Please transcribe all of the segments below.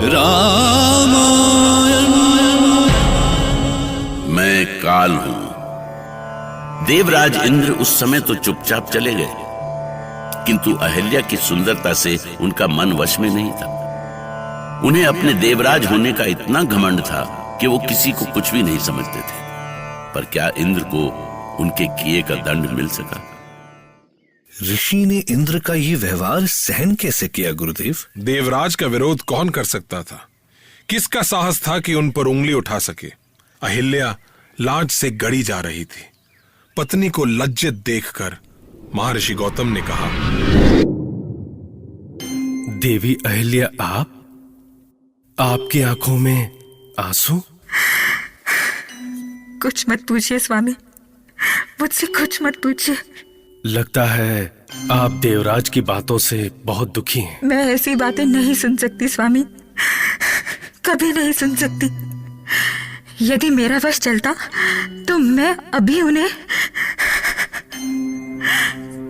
रामायण। मैं काल हूं। देवराज इंद्र उस समय तो चुपचाप चले गए, किंतु अहिल्या की सुंदरता से उनका मन वश में नहीं था। उन्हें अपने देवराज होने का इतना घमंड था कि वो किसी को कुछ भी नहीं समझते थे। पर क्या इंद्र को उनके किए का दंड मिल सका? ऋषि ने इंद्र का ये व्यवहार सहन कैसे किया गुरुदेव? देवराज का विरोध कौन कर सकता था? किसका साहस था कि उन पर उंगली उठा सके? अहिल्या लाज से गड़ी जा रही थी। पत्नी को लज्जित देखकर महर्षि गौतम ने कहा, देवी अहिल्या, आपकी आंखों में आंसू? कुछ मत पूछिए स्वामी, मुझसे कुछ मत पूछिए। लगता है आप देवराज की बातों से बहुत दुखी हैं। मैं ऐसी बातें नहीं सुन सकती स्वामी, कभी नहीं सुन सकती। यदि मेरा वश चलता तो मैं अभी उन्हें,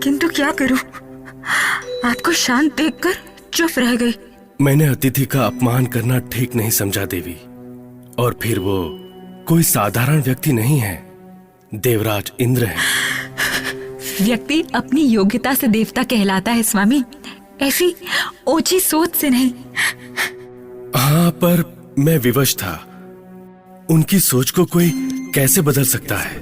किंतु क्या करूं? आपको शांत देखकर चुप रह गई। मैंने अतिथि का अपमान करना ठीक नहीं समझा देवी। और फिर वो कोई साधारण व्यक्ति नहीं है, देवराज इंद्र है। व्यक्ति अपनी योग्यता से देवता कहलाता है स्वामी, ऐसी ओछी सोच से नहीं। हाँ, पर मैं विवश था। उनकी सोच को कोई कैसे बदल सकता है?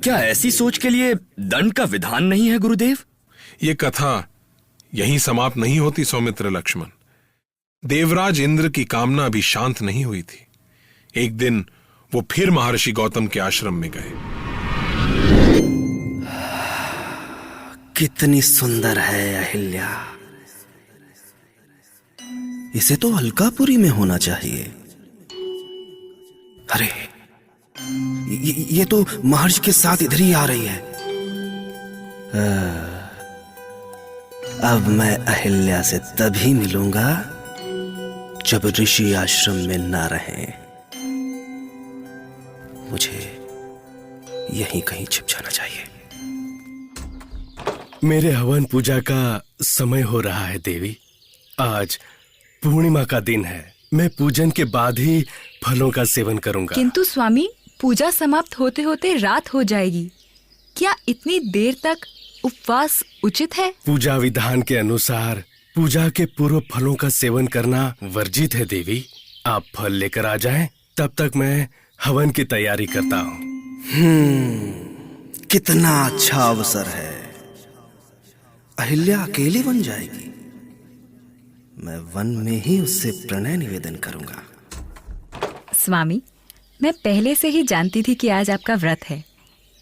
क्या ऐसी सोच के लिए दंड का विधान नहीं है गुरुदेव? यह कथा यहीं समाप्त नहीं होती सौमित्र लक्ष्मण। देवराज इंद्र की कामना अभी शांत नहीं हुई थी। एक दिन वो फिर महर्षि गौतम के आश्रम में गए। कितनी सुंदर है अहिल्या, इसे तो अलकापुरी में होना चाहिए। अरे ये तो महर्षि के साथ इधर ही आ रही है। अब मैं अहिल्या से तभी मिलूंगा जब ऋषि आश्रम में ना रहे। मुझे यहीं कहीं छिप जाना चाहिए। मेरे हवन पूजा का समय हो रहा है देवी। आज पूर्णिमा का दिन है। मैं पूजन के बाद ही फलों का सेवन करूंगा। किंतु स्वामी, पूजा समाप्त होते होते रात हो जाएगी। क्या इतनी देर तक उपवास उचित है? पूजा विधान के अनुसार पूजा के पूर्व फलों का सेवन करना वर्जित है देवी। आप फल लेकर आ जाएं, तब तक मैं हवन की तैयारी करता हूँ। कितना अच्छा अवसर है। अहिल्या अकेली बन जाएगी। मैं वन में ही उससे प्रणय निवेदन करूंगा। स्वामी, मैं पहले से ही जानती थी कि आज आपका व्रत है,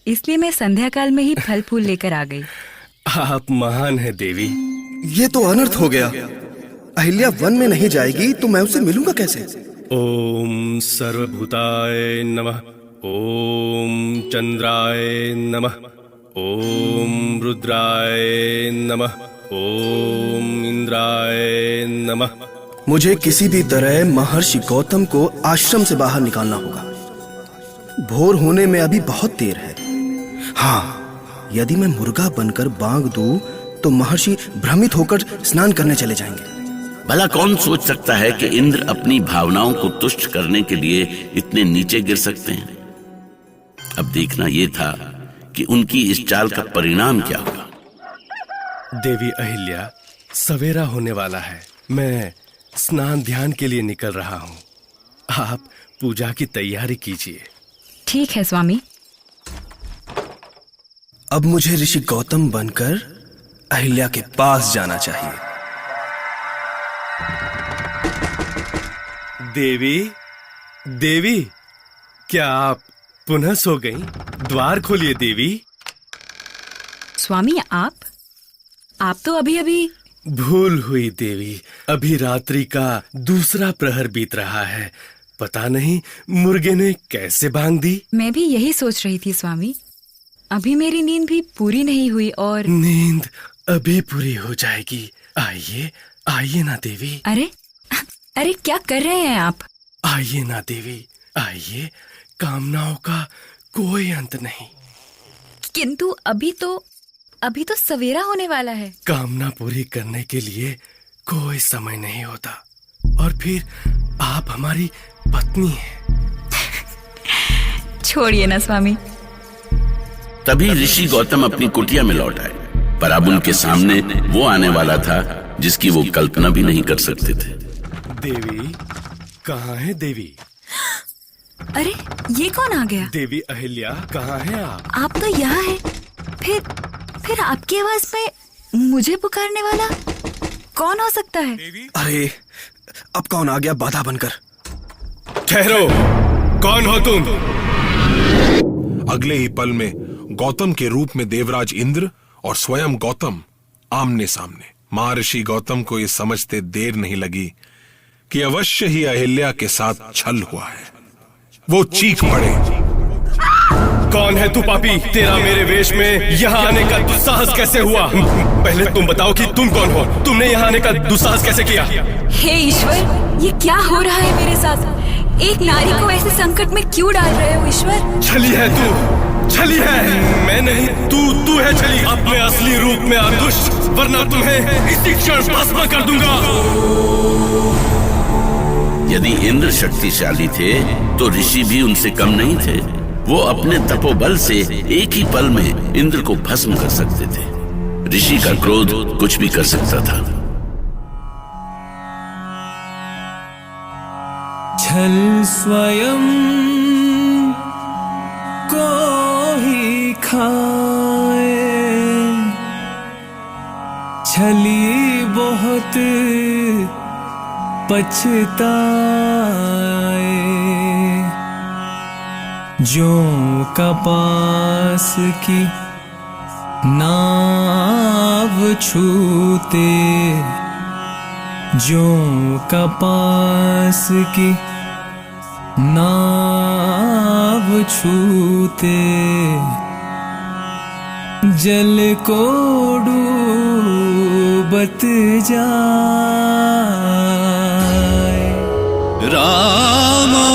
इसलिए मैं संध्या काल में ही फल फूल लेकर आ गई। आप महान है देवी। ये तो अनर्थ हो गया। अहिल्या वन में नहीं जाएगी तो मैं उसे मिलूंगा कैसे? ओम सर्वभूताय नमः। ओम चंद्राय नमः। ओम रुद्राय नमः। ओम इंद्राय नमः। मुझे किसी भी तरह महर्षि गौतम को आश्रम से बाहर निकालना होगा। भोर होने में अभी बहुत देर है। हाँ, यदि मैं मुर्गा बनकर बांग दूं तो महर्षि भ्रमित होकर स्नान करने चले जाएंगे। भला कौन सोच सकता है कि इंद्र अपनी भावनाओं को तुष्ट करने के लिए इतने नीचे गिर सकते हैं? अब देखना यह था कि उनकी इस चाल का परिणाम क्या होगा। देवी अहिल्या, सवेरा होने वाला है। मैं स्नान ध्यान के लिए निकल रहा हूँ। आप पूजा की तैयारी कीजिए। ठीक है स्वामी। अब मुझे ऋषि गौतम बनकर अहिल्या के पास जाना चाहिए। देवी, देवी, क्या आप पुनः सो गईं? द्वार खोलिए देवी। स्वामी, आप तो अभी भूल हुई देवी। अभी रात्रि का दूसरा प्रहर बीत रहा है। पता नहीं मुर्गे ने कैसे बांग दी। मैं भी यही सोच रही थी स्वामी। अभी मेरी नींद भी पूरी नहीं हुई और नींद अभी पूरी हो जाएगी। आइए, आइए ना देवी। अरे क्या कर रहे हैं आप? आइए ना देवी, आइए। कामनाओं का कोई अंत नहीं। किंतु अभी तो सवेरा होने वाला है। कामना पूरी करने के लिए कोई समय नहीं होता, और फिर आप हमारी पत्नी हैं। छोड़िए ना स्वामी। तभी ऋषि गौतम अपनी कुटिया में लौट आए, पर अब उनके सामने वो आने वाला था जिसकी वो कल्पना भी नहीं कर सकते थे। देवी, कहाँ है देवी? अरे ये कौन आ गया? देवी अहिल्या, कहाँ है आप? तो यहाँ है। फिर आपकी आवाज में मुझे पुकारने वाला कौन हो सकता है? अरे अब कौन आ गया बाधा बनकर? ठहरो, कौन हो तुम? अगले ही पल में गौतम के रूप में देवराज इंद्र और स्वयं गौतम आमने सामने। महर्षि गौतम को यह समझते देर नहीं लगी कि अवश्य ही अहिल्या के साथ छल हुआ है। वो चीख पड़े, कौन है तू पापी? तेरा मेरे वेश में यहाँ आने का दुस्साहस कैसे हुआ? पहले तुम बताओ कि तुम कौन हो? तुमने यहाँ आने का दुस्साहस कैसे किया? हे ईश्वर, ये क्या हो रहा है मेरे साथ? एक नारी को ऐसे संकट में क्यों डाल रहे हो ईश्वर? छली है तू, छली है। मैं नहीं, तू है छली। अपने असली रूप में आ दुष्ट, वरना तुम्हें इसी क्षण भस्म कर दूंगा। यदि इंद्र शक्तिशाली थे तो ऋषि भी उनसे कम नहीं थे। वो अपने तपोबल से एक ही पल में इंद्र को भस्म कर सकते थे। ऋषि का क्रोध कुछ भी कर सकता था। छल स्वयं को ही खाए, छली बहुत पछताए। जो कपास की नाव छूते, जो कपास की नाव छूते, जल को डूबत जाए। रामा